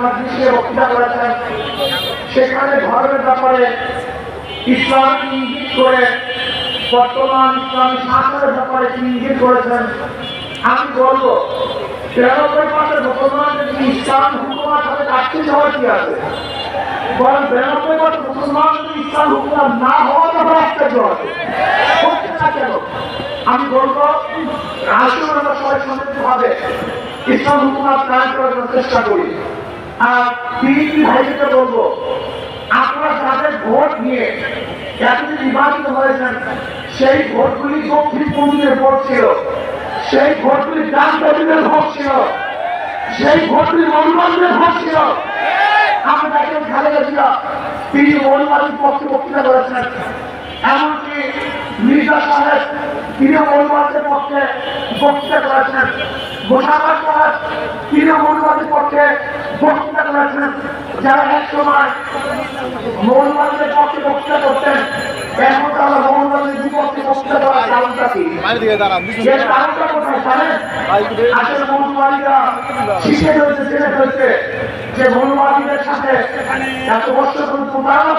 মজলিসে বক্তৃতা করেছেন, সেখানে ধর্মের ব্যাপারে ইসলাম ইঙ্গিত করে বর্তমান ইসলামী শাসনের ব্যাপারে ইঙ্গিত করেছেন। আমি বলবো 93% মুসলমান যদি ইসলাম হুকুমার সাথে কাটতে হওয়ার কি আছে, বরং 92% মুসলমান যদি ইসলাম হুকুমার না হওয়ার ব্যাপারে আশ্চর্য আছে, হচ্ছে না কেন? আমি বলবো আসলে আমরা সবাই সম্মিলিতভাবে ইসলাম হুকুমার কায়েম করার জন্য চেষ্টা করি। আর বিএনপি ভাইকে বলবো, আপনারা যাদের ভোট নিয়ে এতদিন নির্বাচিত হয়েছেন, সেই ভোটগুলি দক্ষিণপন্থীদের ভোট ছিল, সেই ভোটগুলি ডানপন্থীদের ভোট ছিল, সেই ভোটগুলি মৌলবাদীদের ভোট ছিল। আমরা দেখেন খালেদা জিয়া, তিনি মৌলবাদীর পক্ষে বক্তৃতা করেছেন, এমনকি মির্জা সাহেব তিনি মৌলবাদীদের পক্ষে বক্তৃতা করেছেন, মোশাররফ সাহেব তিনি মৌলবাদীর পক্ষে বক্তৃতা করেছেন। যারা এক সময় মৌলবাদীদের পক্ষে বক্তৃতা করতেন, এখন তারা মৌলবাদীর বিপক্ষে বক্তৃতা করার কারণটা কি? এর কারণটা কোথায় জানেন? আসলে মৌলবাদীরা শিখে ফেলছে, জেনে ফেলছে যে মৌলবাদীদের সাথে এত বছর প্রতারণা